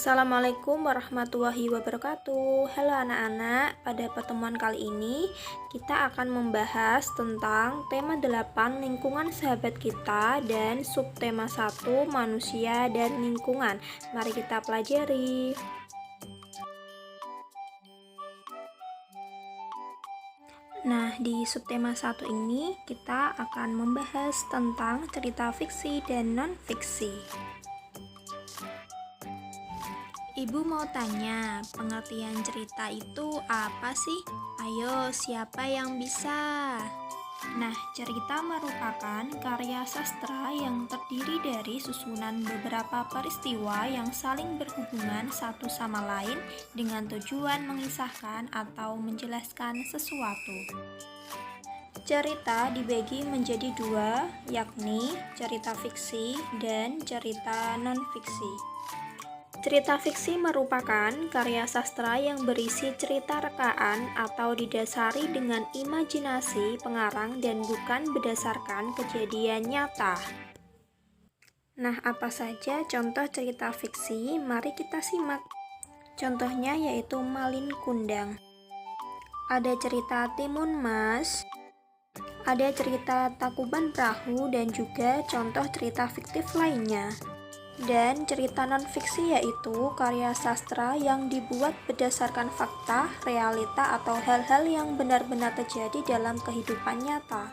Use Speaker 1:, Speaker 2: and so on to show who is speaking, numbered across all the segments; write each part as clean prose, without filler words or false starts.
Speaker 1: Assalamualaikum warahmatullahi wabarakatuh. Halo anak-anak, pada pertemuan kali ini kita akan membahas tentang tema 8 lingkungan sahabat kita dan subtema 1 manusia dan lingkungan. Mari kita pelajari. Nah, di subtema 1 ini kita akan membahas tentang cerita fiksi dan non-fiksi. Ibu mau tanya, pengertian cerita itu apa sih? Ayo, siapa yang bisa? Nah, cerita merupakan karya sastra yang terdiri dari susunan beberapa peristiwa yang saling berhubungan satu sama lain dengan tujuan mengisahkan atau menjelaskan sesuatu. Cerita dibagi menjadi dua, yakni cerita fiksi dan cerita non-fiksi. Cerita fiksi merupakan karya sastra yang berisi cerita rekaan atau didasari dengan imajinasi pengarang dan bukan berdasarkan kejadian nyata. Nah, apa saja contoh cerita fiksi? Mari kita simak. Contohnya yaitu Malin Kundang. Ada cerita Timun Mas, ada cerita Takuban Perahu, dan juga contoh cerita fiktif lainnya. Dan cerita non-fiksi yaitu karya sastra yang dibuat berdasarkan fakta, realita, atau hal-hal yang benar-benar terjadi dalam kehidupan nyata.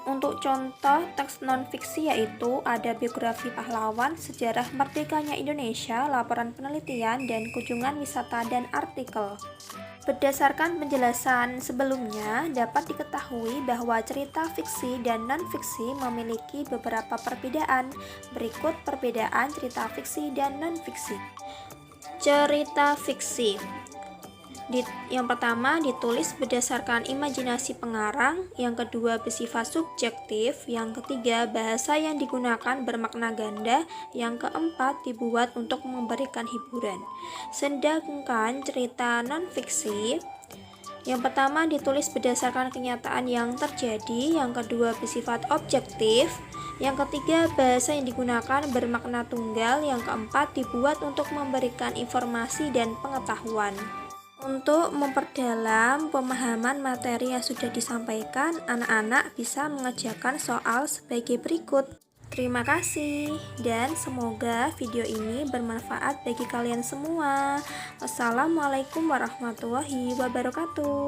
Speaker 1: Untuk contoh teks non-fiksi yaitu ada biografi pahlawan, sejarah merdekanya Indonesia, laporan penelitian, dan kunjungan wisata dan artikel. Berdasarkan penjelasan sebelumnya, dapat diketahui bahwa cerita fiksi dan non-fiksi memiliki beberapa perbedaan. Berikut perbedaan cerita fiksi dan non-fiksi. Cerita fiksi. Yang pertama, ditulis berdasarkan imajinasi pengarang. Yang kedua, bersifat subjektif. Yang ketiga, bahasa yang digunakan bermakna ganda. Yang keempat, dibuat untuk memberikan hiburan. Sedangkan cerita non-fiksi, yang pertama ditulis berdasarkan kenyataan yang terjadi. Yang kedua, bersifat objektif. Yang ketiga, bahasa yang digunakan bermakna tunggal. Yang keempat, dibuat untuk memberikan informasi dan pengetahuan. Untuk memperdalam pemahaman materi yang sudah disampaikan, anak-anak bisa mengerjakan soal sebagai berikut. Terima kasih, dan semoga video ini bermanfaat bagi kalian semua. Wassalamualaikum warahmatullahi wabarakatuh.